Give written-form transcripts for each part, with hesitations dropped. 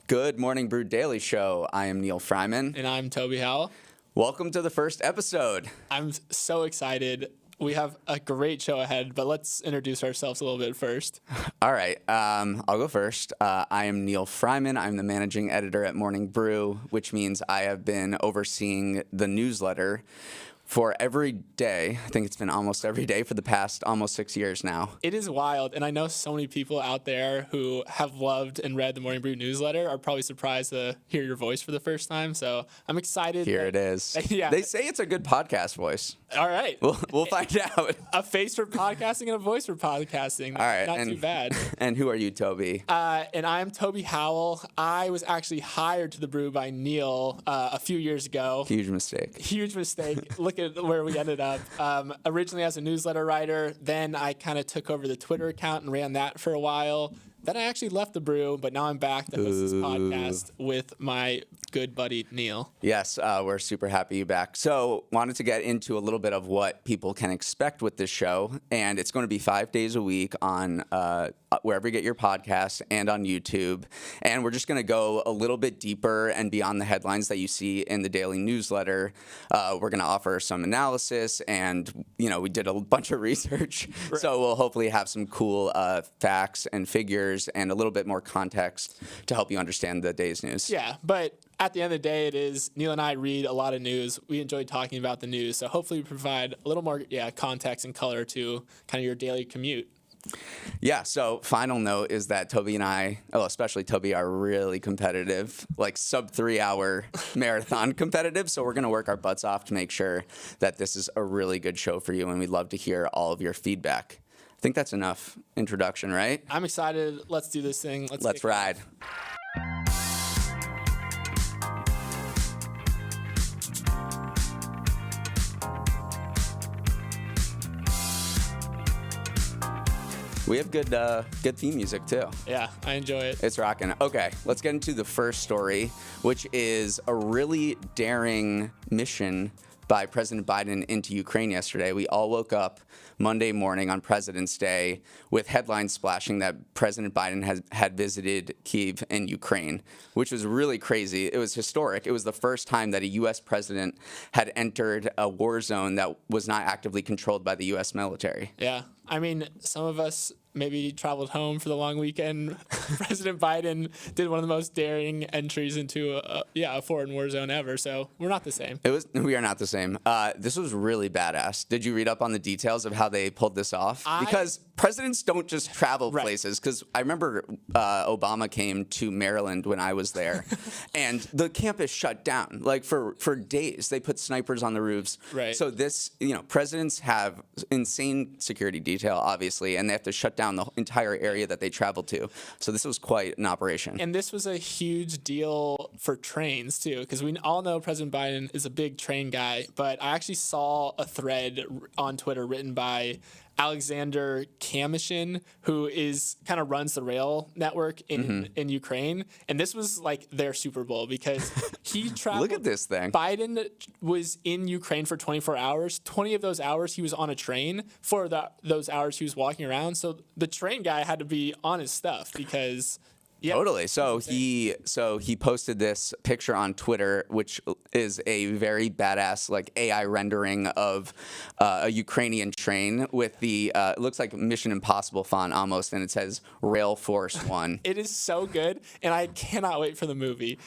Good morning, Brew Daily show. I am Neal Freyman. And I'm Toby Howell. Welcome to the first episode. I'm so excited. We have a great show ahead, but let's introduce ourselves a little bit first. All right, I'll go first. I am Neal Freyman. I'm the managing editor at Morning Brew, which means I have been overseeing the newsletter for every day. I think it's been almost every day for the past almost 6 years now. It is wild, and I know so many people out there who have loved and read the Morning Brew newsletter are probably surprised to hear your voice for the first time, so I'm excited. Here it is. Yeah. They say it's a good podcast voice. All right. We'll find out. A face for podcasting and a voice for podcasting. All right. Not too bad. And who are you, Toby? And I'm Toby Howell. I was actually hired to the Brew by Neal a few years ago. Huge mistake. Huge mistake. Look at where we ended up. Originally as a newsletter writer, then I kind of took over the Twitter account and ran that for a while. Then I actually left the Brew, but now I'm back to host this podcast with my good buddy Neal. Yes, we're super happy you're back. So wanted to get into a little bit of what people can expect with this show. And it's going to be 5 days a week on wherever you get your podcasts and on YouTube. And we're just going to go a little bit deeper and beyond the headlines that you see in the daily newsletter. We're going to offer some analysis and, we did a bunch of research. Right. So we'll hopefully have some cool facts and figures and a little bit more context to help you understand the day's news. Yeah, but at the end of the day, it is Neal and I read a lot of news. We enjoy talking about the news, so hopefully we provide a little more context and color to kind of your daily commute. Yeah, so final note is that Toby and I, especially Toby, are really competitive, like sub 3 hour marathon competitive. So we're going to work our butts off to make sure that this is a really good show for you, and we'd love to hear all of your feedback. I think that's enough introduction, right? I'm excited. Let's do this thing. Let's ride. We have good theme music, too. Yeah, I enjoy it. It's rocking. Okay, let's get into the first story, which is a really daring mission by President Biden into Ukraine yesterday. We all woke up Monday morning on President's Day with headlines splashing that President Biden had visited Kyiv in Ukraine, which was really crazy. It was historic. It was the first time that a U.S. president had entered a war zone that was not actively controlled by the U.S. military. Yeah. I mean, some of us maybe traveled home for the long weekend. President Biden did one of the most daring entries into a foreign war zone ever. So we're not the same. We are not the same. This was really badass. Did you read up on the details of how they pulled this off? Because presidents don't just travel places. Because I remember Obama came to Maryland when I was there, and the campus shut down. Like for days, they put snipers on the roofs. Right. So this, presidents have insane security detail, obviously, and they have to shut down the entire area that they travel to. So this was quite an operation. And this was a huge deal for trains, too, because we all know President Biden is a big train guy. But I actually saw a thread on Twitter written by Alexander Kamishin, who kind of runs the rail network in Ukraine. And this was like their Super Bowl because he traveled. Look at this thing. Biden was in Ukraine for 24 hours. 20 of those hours he was on a train. For those hours he was walking around. So the train guy had to be on his stuff because... Yeah. Totally. So he posted this picture on Twitter, which is a very badass like AI rendering of a Ukrainian train with the it looks like Mission Impossible font almost, and it says Rail Force One. It is so good, and I cannot wait for the movie.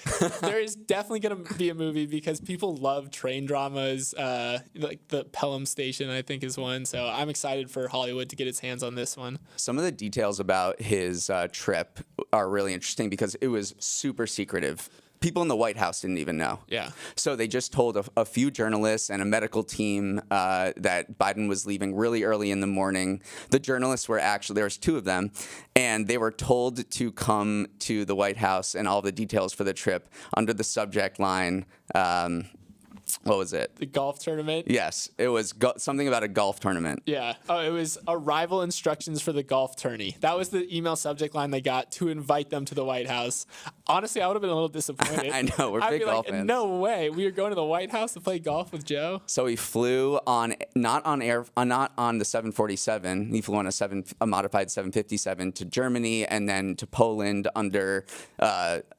There is definitely going to be a movie because people love train dramas. Like the Pelham Station, I think, is one. So I'm excited for Hollywood to get its hands on this one. Some of the details about his trip are really interesting because it was super secretive. People in the White House didn't even know. Yeah. So they just told a few journalists and a medical team that Biden was leaving really early in the morning. The journalists were there was two of them, and they were told to come to the White House and all the details for the trip under the subject line, What was it? The golf tournament? Yes, it was something about a golf tournament. Yeah. Oh, it was arrival instructions for the golf tourney. That was the email subject line they got to invite them to the White House. Honestly, I would have been a little disappointed. I know, we're big golf fans. No way. We are going to the White House to play golf with Joe. So he flew not on the 747. He flew on a modified 757 to Germany and then to Poland under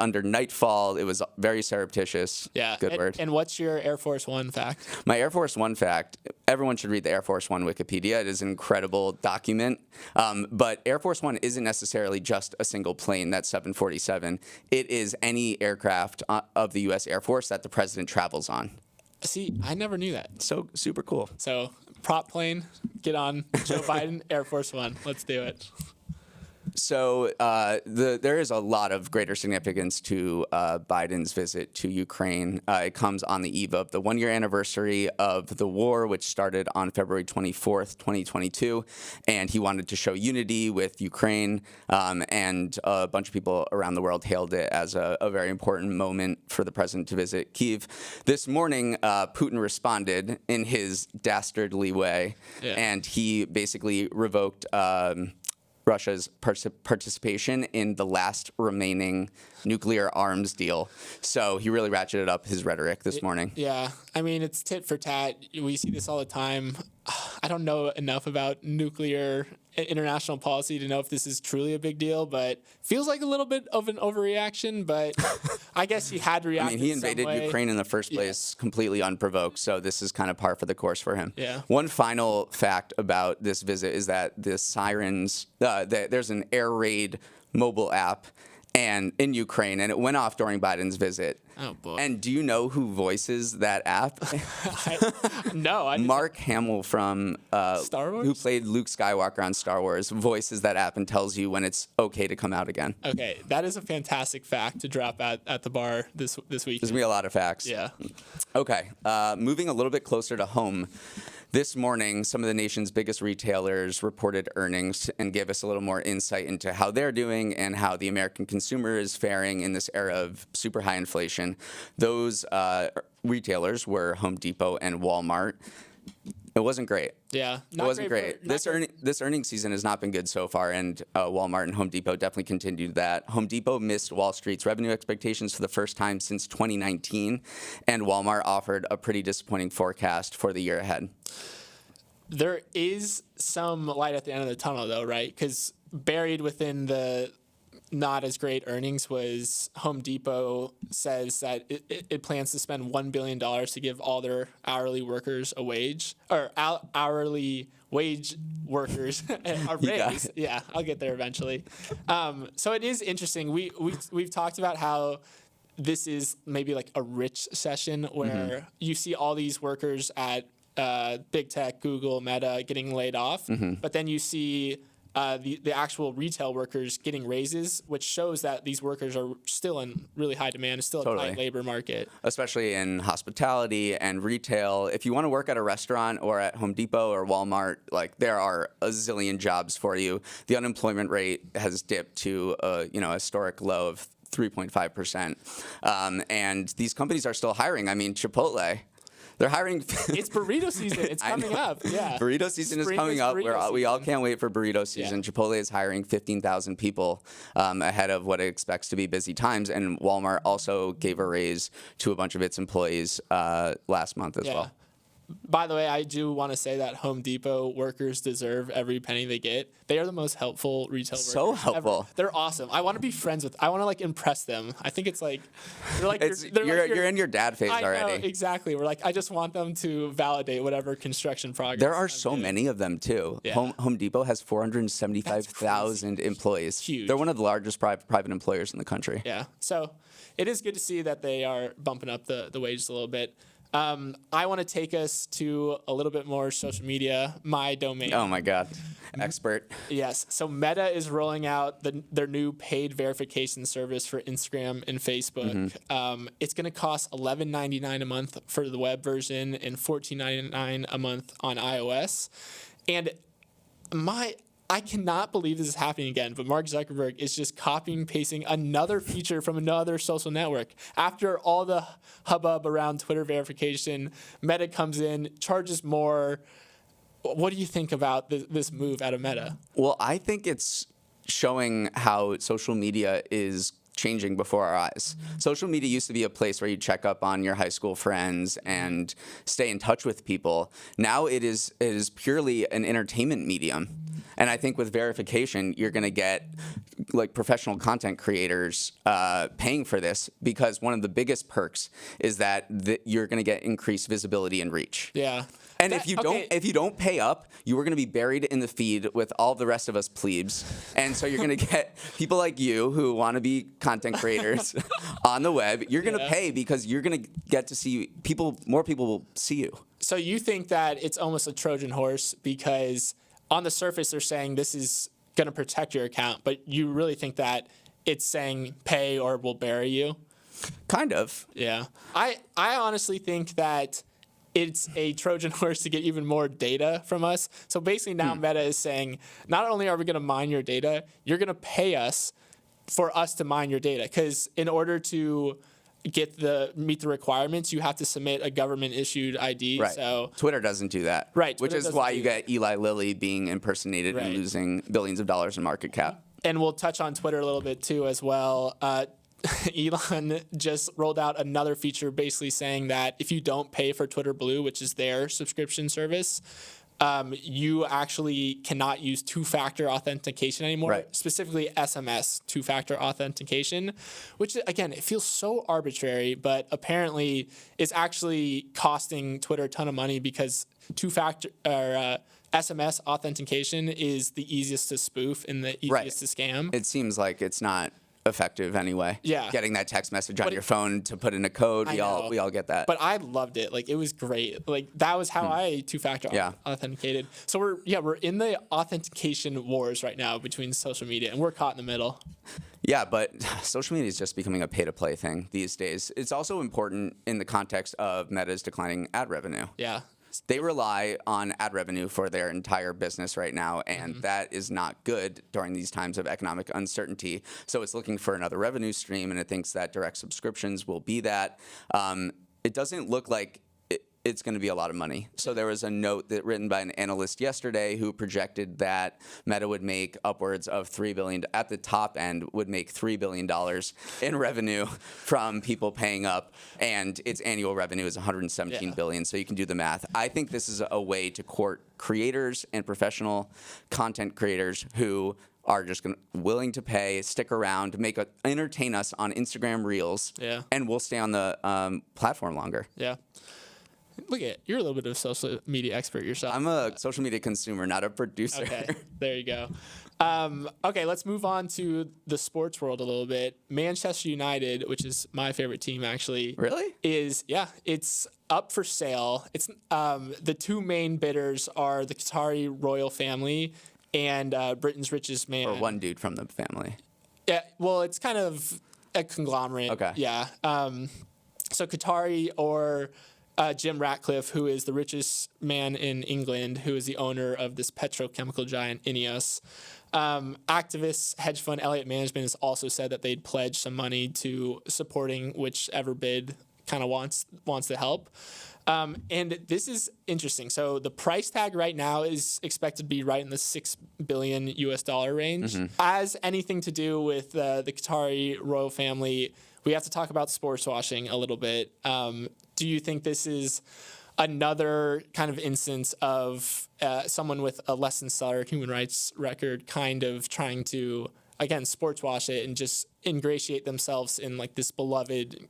nightfall. It was very surreptitious. Yeah. Good word. And what's your Air Force One fact? My Air Force One fact, everyone should read the Air Force One Wikipedia. It is an incredible document. But Air Force One isn't necessarily just a single plane, that 747. It is any aircraft of the U.S. Air Force that the president travels on. See, I never knew that. So super cool. So prop plane, get on Joe Biden, Air Force One. Let's do it. So there is a lot of greater significance to Biden's visit to Ukraine. It comes on the eve of the one-year anniversary of the war, which started on February 24th, 2022. And he wanted to show unity with Ukraine. And a bunch of people around the world hailed it as a very important moment for the president to visit Kyiv. This morning, Putin responded in his dastardly way. Yeah. And he basically revoked Russia's participation in the last remaining nuclear arms deal. So he really ratcheted up his rhetoric this morning. Yeah. I mean, it's tit for tat. We see this all the time. I don't know enough about nuclear international policy to know if this is truly a big deal, but feels like a little bit of an overreaction, but I guess he had to react. I mean, he invaded Ukraine in the first place completely unprovoked, so this is kind of par for the course for him. Yeah. One final fact about this visit is that the sirens, there's an air raid mobile app and in Ukraine, and it went off during Biden's visit. Oh, boy. And do you know who voices that app? No. I Mark Hamill from Star Wars? who played Luke Skywalker on Star Wars, voices that app and tells you when it's okay to come out again. Okay, that is a fantastic fact to drop at the bar this week. There's going to be a lot of facts. Yeah. Okay, moving a little bit closer to home. This morning, some of the nation's biggest retailers reported earnings and gave us a little more insight into how they're doing and how the American consumer is faring in this era of super high inflation. Those retailers were Home Depot and Walmart. It wasn't great. Yeah, it wasn't great. This earnings season has not been good so far, and Walmart and Home Depot definitely continued that. Home Depot missed Wall Street's revenue expectations for the first time since 2019, and Walmart offered a pretty disappointing forecast for the year ahead. There is some light at the end of the tunnel, though, right? Because buried within the not as great earnings was Home Depot says that it plans to spend $1 billion to give all their hourly workers a wage, or hourly wage workers a raise. Yeah, I'll get there eventually. So it is interesting. We've talked about how this is maybe like a rich session where you see all these workers at big tech, Google, Meta getting laid off, but then you see the actual retail workers getting raises, which shows that these workers are still in really high demand. It's still a tight labor market. Especially in hospitality and retail. If you want to work at a restaurant or at Home Depot or Walmart, like there are a zillion jobs for you. The unemployment rate has dipped to a historic low of 3.5%. And these companies are still hiring. I mean, Chipotle. They're hiring. It's burrito season. It's coming up. Yeah. Burrito season is coming up. We all can't wait for burrito season. Yeah. Chipotle is hiring 15,000 people ahead of what it expects to be busy times. And Walmart also gave a raise to a bunch of its employees last month as well. By the way, I do want to say that Home Depot workers deserve every penny they get. They are the most helpful retail workers. So helpful. Ever. They're awesome. I want to be friends with. I want to like impress them. I think it's like you're in your dad phase already. I know, exactly. We're like I just want them to validate whatever construction progress. There are so many of them too. Yeah. Home Depot has 475,000 employees. Huge. They're one of the largest private employers in the country. Yeah. So it is good to see that they are bumping up the wages a little bit. I want to take us to a little bit more social media, my domain. Oh my God. Expert. Yes. So Meta is rolling out their new paid verification service for Instagram and Facebook. It's going to cost $11.99 a month for the web version and $14.99 a month on iOS. And I cannot believe this is happening again, but Mark Zuckerberg is just copying and pasting another feature from another social network. After all the hubbub around Twitter verification, Meta comes in, charges more. What do you think about this move out of Meta? Well, I think it's showing how social media is changing before our eyes. Social media used to be a place where you check up on your high school friends and stay in touch with people. Now it is purely an entertainment medium. And I think with verification, you're going to get like professional content creators paying for this, because one of the biggest perks is that you're going to get increased visibility and reach. Yeah. And if you don't pay up, you are going to be buried in the feed with all the rest of us plebes. And so you're going to get people like you who want to be content creators on the web. You're going to pay because you're going to get to see more people will see you. So you think that it's almost a Trojan horse, because on the surface they're saying this is going to protect your account, but you really think that it's saying pay or we'll bury you? Kind of. Yeah. I honestly think that it's a Trojan horse to get even more data from us. So basically now Meta is saying, not only are we going to mine your data, you're going to pay us for us to mine your data. Because in order to meet the requirements, you have to submit a government issued ID. Right. So Twitter doesn't do that. Right. Which is why you get Eli Lilly being impersonated and losing billions of dollars in market cap. And we'll touch on Twitter a little bit too as well. Elon just rolled out another feature basically saying that if you don't pay for Twitter Blue, which is their subscription service, you actually cannot use two-factor authentication anymore, specifically SMS two-factor authentication, which, again, it feels so arbitrary, but apparently is actually costing Twitter a ton of money, because two-factor SMS authentication is the easiest to spoof and the easiest to scam. It seems like it's not effective anyway. Yeah. Getting that text message on your phone to put in a code, we all get that. But I loved it. Like, it was great. Like, that was how I two-factor authenticated. So we're in the authentication wars right now between social media, and we're caught in the middle. Yeah, but social media is just becoming a pay-to-play thing these days. It's also important in the context of Meta's declining ad revenue. Yeah. They rely on ad revenue for their entire business right now, and that is not good during these times of economic uncertainty. So it's looking for another revenue stream, and it thinks that direct subscriptions will be that. It doesn't look like it's going to be a lot of money. So there was a note written by an analyst yesterday who projected that Meta would make upwards of $3 billion, at the top end, would make $3 billion in revenue from people paying up, and its annual revenue is $117 billion. So you can do the math. I think this is a way to court creators and professional content creators who are just willing to pay, stick around, entertain us on Instagram Reels, and we'll stay on the platform longer. Yeah. Look you're a little bit of a social media expert yourself. I'm a social media consumer, not a producer. Okay, there you go. Okay, let's move on to the sports world a little bit. Manchester United, which is my favorite team actually. Really? It's up for sale. It's the two main bidders are the Qatari royal family and Britain's richest man. Or one dude from the family. Yeah, well, it's kind of a conglomerate. Okay. Yeah. So Qatari or Jim Ratcliffe, who is the richest man in England, who is the owner of this petrochemical giant Ineos. Activists, hedge fund Elliott Management has also said that they'd pledge some money to supporting whichever bid kind of wants to help. And this is interesting. So the price tag right now is expected to be right in the $6 billion range. As anything to do with the Qatari royal family, we have to talk about sports washing a little bit. Do you think this is another kind of instance of someone with a less than stellar human rights record kind of trying to, again, sports wash it and just ingratiate themselves in like this beloved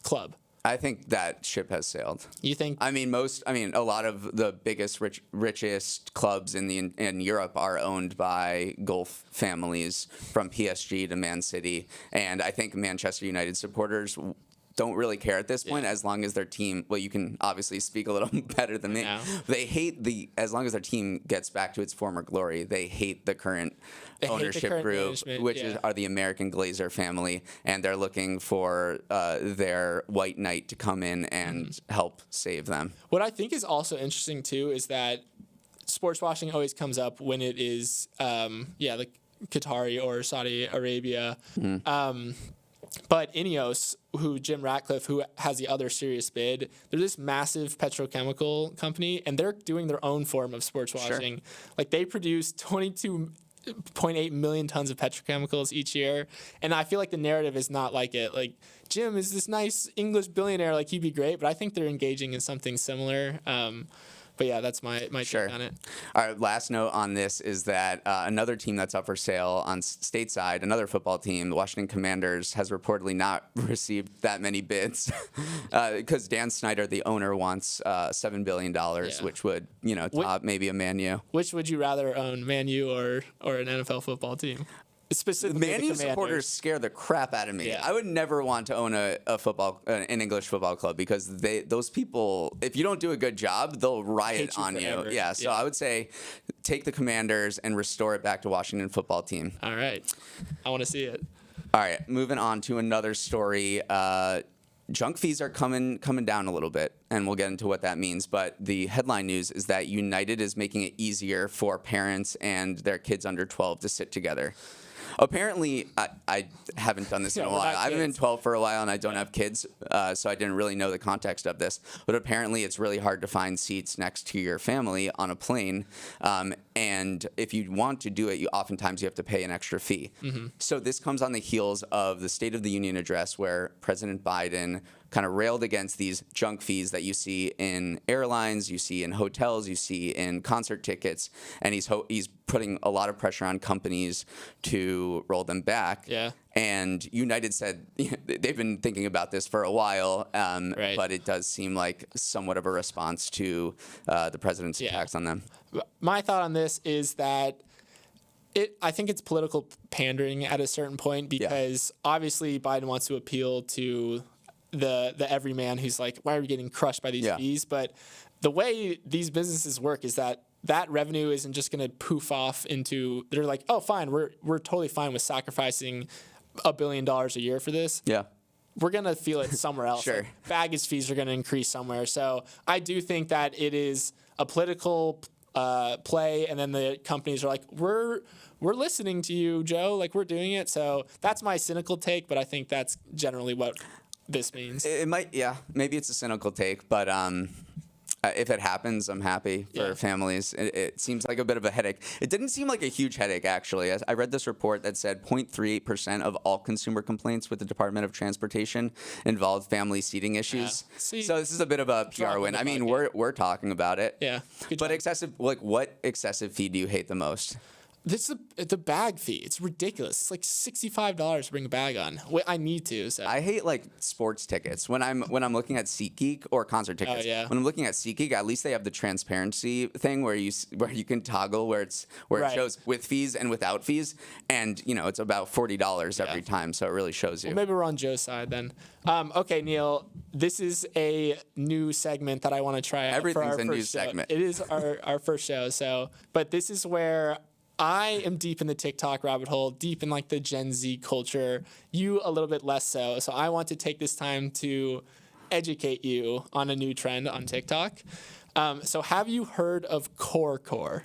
club? I think that ship has sailed. You think? A lot of the biggest, richest clubs in Europe are owned by Gulf families, from PSG to Man City, and I think Manchester United supporters don't really care at this point, as long as their team, well, you can obviously speak a little better than me. They hate as long as their team gets back to its former glory, they hate the current ownership group, which are the American Glazer family, and they're looking for their white knight to come in and help save them. What I think is also interesting too is that sports washing always comes up when it is, like Qatari or Saudi Arabia. But Ineos, Jim Ratcliffe, who has the other serious bid, they're this massive petrochemical company, and they're doing their own form of sports washing. Sure. Like, they produce 22.8 million tons of petrochemicals each year, and I feel like the narrative is not like it. Like, Jim is this nice English billionaire, like, he'd be great, but I think they're engaging in something similar. But yeah, that's my take on it. All right, last note on this is that another team that's up for sale on stateside, another football team, the Washington Commanders, has reportedly not received that many bids because Dan Snyder, the owner, wants $7 billion, which would, top maybe a Man U. Which would you rather own, Man U or an NFL football team? Specifically, Man U supporters scare the crap out of me. Yeah. I would never want to own an English football club because those people, if you don't do a good job, they'll riot on you. Yeah, so I would say take the Commanders and restore it back to Washington football team. All right, I want to see it. All right, moving on to another story. Junk fees are coming down a little bit, and we'll get into what that means. But the headline news is that United is making it easier for parents and their kids under 12 to sit together. Apparently, I haven't done this in a while. I've been 12 for a while, and I don't have kids, so I didn't really know the context of this. But apparently, it's really hard to find seats next to your family on a plane. And if you want to do it, oftentimes you have to pay an extra fee. So this comes on the heels of the State of the Union address where President Biden kind of railed against these junk fees that you see in airlines, you see in hotels, you see in concert tickets, and he's putting a lot of pressure on companies to roll them back. Yeah. And United said they've been thinking about this for a while, but it does seem like somewhat of a response to the president's attacks on them. My thought on this is that I think it's political pandering at a certain point because obviously Biden wants to appeal to the everyman who's like, why are we getting crushed by these fees? But the way these businesses work is that revenue isn't just going to poof off into, they're like, oh, fine, we're totally fine with sacrificing $1 billion a year for this. Yeah. We're going to feel it somewhere else. Sure. Like, baggage fees are going to increase somewhere. So I do think that it is a political play, and then the companies are like, we're listening to you, Joe. Like, we're doing it. So that's my cynical take, but I think that's generally what this means. It might, maybe it's a cynical take, but if it happens, I'm happy for families. It seems like a bit of a headache. It didn't seem like a huge headache, actually. I read this report that said 0.38% of all consumer complaints with the Department of Transportation involved family seating issues. See, so this is a bit of a PR win. I mean, we're talking about it. Yeah. But what excessive fee do you hate the most? This is the bag fee. It's ridiculous. It's like $65 to bring a bag on. I need to. So I hate like sports tickets when I'm looking at SeatGeek or concert tickets. Oh, yeah. When I'm looking at SeatGeek, at least they have the transparency thing where you can toggle where it shows with fees and without fees, and it's about $40 every time, so it really shows you. Well, maybe we're on Joe's side then. Okay, Neal, this is a new segment that I want to try out. Everything's for our a new first show. segment. It is our first show. So, but this is where I am deep in the TikTok rabbit hole, deep in like the Gen Z culture. You a little bit less so. So I want to take this time to educate you on a new trend on TikTok. So have you heard of core?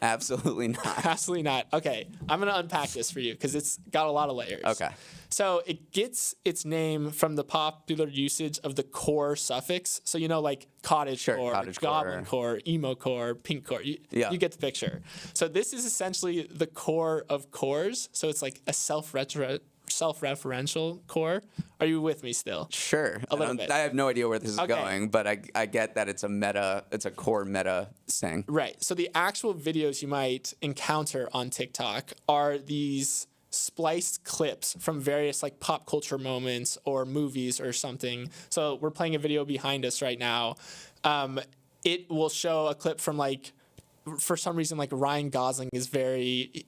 Absolutely not. Absolutely not. Okay, I'm going to unpack this for you because it's got a lot of layers. Okay. So it gets its name from the popular usage of the core suffix. So, like cottage core, goblin core, emo core, pink core. You get the picture. So this is essentially the core of cores. So it's like a self-referential core. Are you with me still? Sure. A little bit. I have no idea where this is going, but I get that it's a core meta thing. Right. So the actual videos you might encounter on TikTok are these spliced clips from various like pop culture moments or movies or something. So we're playing a video behind us right now. It will show a clip from like, for some reason, like Ryan Gosling is very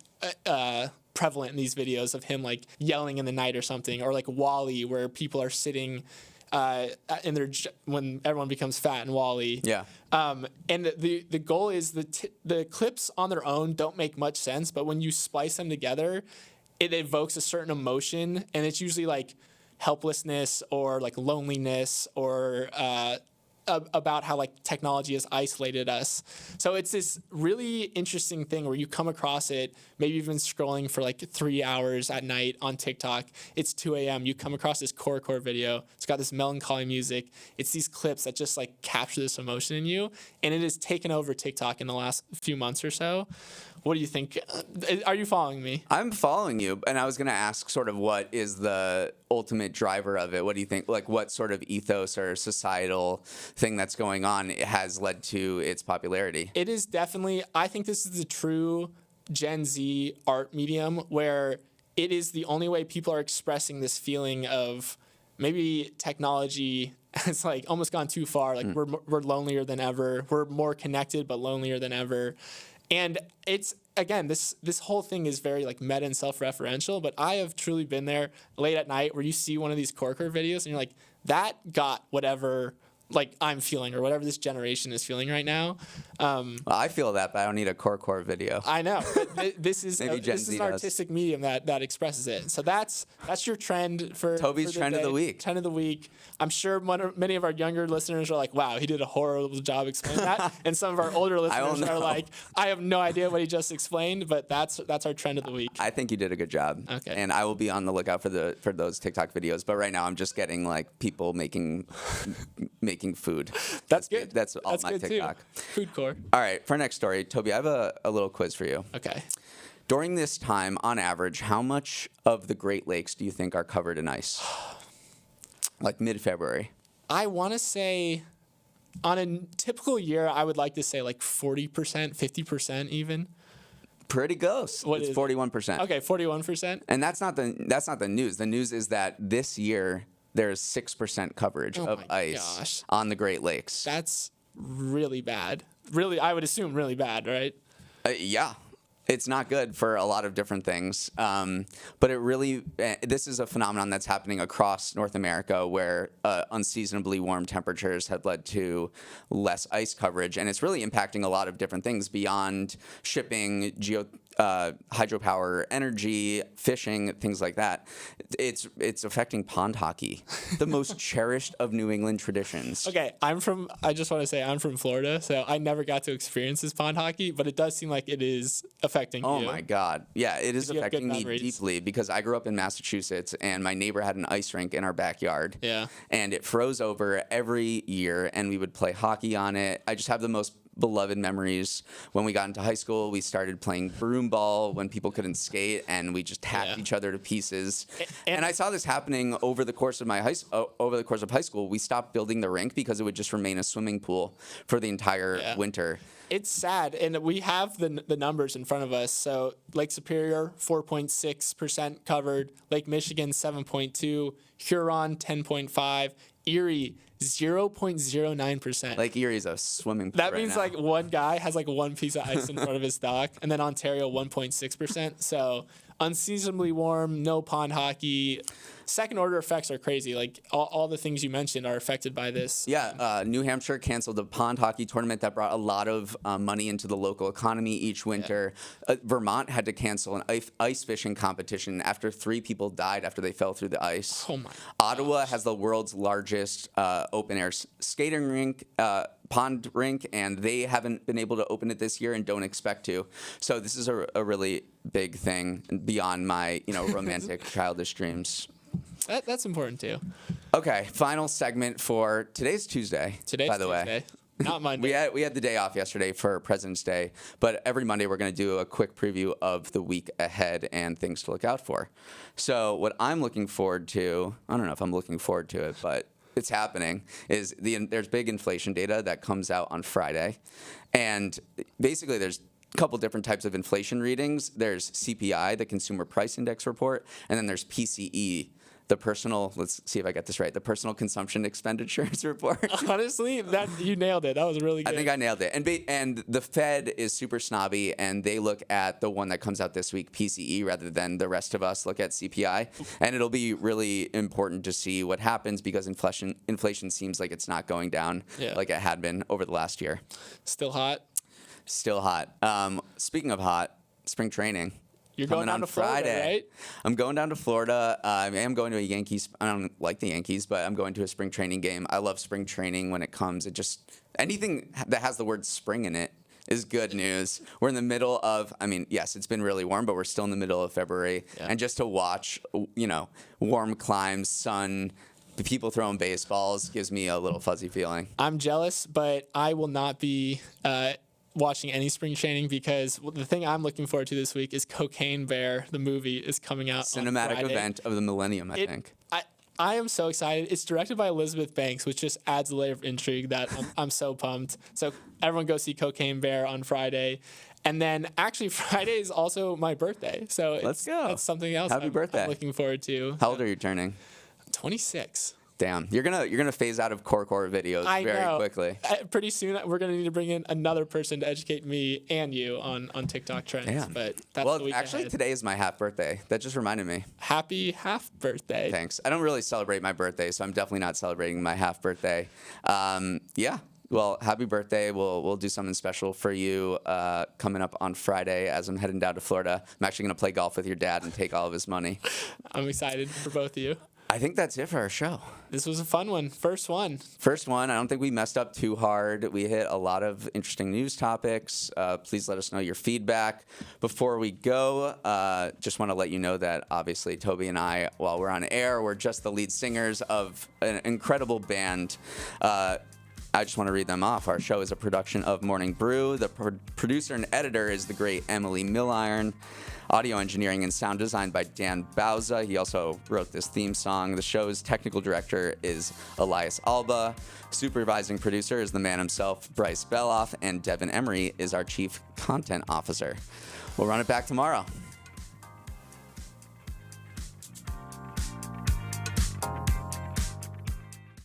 prevalent in these videos of him like yelling in the night or something, or like WALL-E where people are sitting in their when everyone becomes fat in WALL-E. Yeah. And the goal is the clips on their own don't make much sense, but when you splice them together, it evokes a certain emotion, and it's usually like helplessness or like loneliness or about how like technology has isolated us. So it's this really interesting thing where you come across it, maybe you've been scrolling for like 3 hours at night on TikTok. It's 2 a.m. You come across this core video. It's got this melancholy music. It's these clips that just like capture this emotion in you. And it has taken over TikTok in the last few months or so. What do you think? Are you following me? I'm following you, and I was going to ask sort of what is the ultimate driver of it? What do you think? Like, what sort of ethos or societal thing that's going on has led to its popularity? It is definitely, I think this is the true Gen Z art medium where it is the only way people are expressing this feeling of maybe technology has like almost gone too far. Like we're lonelier than ever. We're more connected, but lonelier than ever. And it's, again, this whole thing is very like meta and self-referential, but I have truly been there late at night where you see one of these core videos and you're like, that got whatever like I'm feeling or whatever this generation is feeling right now. Well, I feel that, but I don't need a core video. I know. But this is this is an artistic medium that expresses it. So that's your trend for Toby's for trend of the week. Trend of the week. I'm sure many of our younger listeners are like, "Wow, he did a horrible job explaining that," and some of our older listeners are like, "I have no idea what he just explained," but that's our trend of the week. I think you did a good job. Okay. And I will be on the lookout for those TikTok videos. But right now, I'm just getting like people making food. That's good. That's all my good TikTok. too. Food core. All right, for our next story, Toby, I have a little quiz for you. Okay. During this time, on average, how much of the Great Lakes do you think are covered in ice? Like mid-February. I want to say, on a typical year, I would like to say like 40%, 50% even. Pretty close. It's 41%. Okay, 41%. And that's not the news. The news is that this year there's 6% coverage of ice on the Great Lakes. That's really bad. Really, I would assume really bad, right? Yeah. It's not good for a lot of different things. But it really, this is a phenomenon that's happening across North America where unseasonably warm temperatures have led to less ice coverage. And it's really impacting a lot of different things beyond shipping, hydropower energy, fishing, things like that. It's affecting pond hockey, the most cherished of New England traditions. Okay, I just want to say I'm from Florida, so I never got to experience this pond hockey, but it does seem like it is affecting you. Oh my God. Yeah, it is affecting me memories. deeply because I grew up in Massachusetts and my neighbor had an ice rink in our backyard. Yeah. And it froze over every year and we would play hockey on it. I just have the most beloved memories. When we got into high school, we started playing broom ball when people couldn't skate, and we just hacked each other to pieces. And I saw this happening over the course of high school. We stopped building the rink because it would just remain a swimming pool for the entire winter. It's sad, and we have the numbers in front of us. So Lake Superior, 4.6% covered. Lake Michigan, 7.2%. Huron, 10.5%. Erie, 0.09%. Lake Erie's a swimming pool. That means like one guy has like one piece of ice in front of his dock, and then Ontario 1.6%. So unseasonably warm, no pond hockey. Second order effects are crazy. Like all the things you mentioned are affected by this. Yeah, New Hampshire canceled the pond hockey tournament that brought a lot of money into the local economy each winter. Vermont had to cancel an ice fishing competition after 3 people died after they fell through the ice. Oh my! Ottawa has the world's largest open air skating rink. Pond rink, and they haven't been able to open it this year and don't expect to. So this is a really big thing beyond my romantic childish dreams. That's important too. Okay, final segment for today's Tuesday. By the way, not Monday. we had the day off yesterday for President's Day, but every Monday we're going to do a quick preview of the week ahead and things to look out for. So what I'm looking forward to, I don't know if I'm looking forward to it, but it's happening, is there's big inflation data that comes out on Friday. And basically there's a couple different types of inflation readings. There's CPI, the Consumer Price Index report, and then there's PCE, let's see if I get this right, the Personal Consumption Expenditures report. Honestly, you nailed it. That was really good. I think I nailed it. And the Fed is super snobby, and they look at the one that comes out this week, PCE, rather than the rest of us look at CPI. And it'll be really important to see what happens because inflation seems like it's not going down like it had been over the last year. Still hot? Still hot. Speaking of hot, spring training. You're going down to Florida, right? I'm going down to Florida. I am going to a Yankees. I don't like the Yankees, but I'm going to a spring training game. I love spring training when it comes. It just anything that has the word spring in it is good news. We're in the middle of, I mean, yes, it's been really warm, but we're still in the middle of February. Yeah. And just to watch, warm climes, sun, the people throwing baseballs gives me a little fuzzy feeling. I'm jealous, but I will not be watching any spring training because the thing I'm looking forward to this week is Cocaine Bear. The movie is coming out. Cinematic event of the millennium, I think. I am so excited. It's directed by Elizabeth Banks, which just adds a layer of intrigue that I'm so pumped. So everyone go see Cocaine Bear on Friday. And then actually Friday is also my birthday. So let's go. That's something else Happy birthday. I'm looking forward to. How old are you turning? 26. Damn, you're gonna phase out of core videos very quickly. Pretty soon, we're gonna need to bring in another person to educate me and you on TikTok trends. Damn. But that's the week actually, ahead. Today is my half birthday. That just reminded me. Happy half birthday. Thanks. I don't really celebrate my birthday, so I'm definitely not celebrating my half birthday. Yeah. Well, happy birthday. We'll do something special for you coming up on Friday as I'm heading down to Florida. I'm actually gonna play golf with your dad and take all of his money. I'm excited for both of you. I think that's it for our show. This was a fun one. First one. I don't think we messed up too hard. We hit a lot of interesting news topics. Please let us know your feedback. Before we go, just want to let you know that obviously Toby and I, while we're on air, we're just the lead singers of an incredible band. I just want to read them off. Our show is a production of Morning Brew. The producer and editor is the great Emily Milliron. Audio engineering and sound design by Dan Bauza. He also wrote this theme song. The show's technical director is Elias Alba. Supervising producer is the man himself, Bryce Beloff. And Devin Emery is our chief content officer. We'll run it back tomorrow.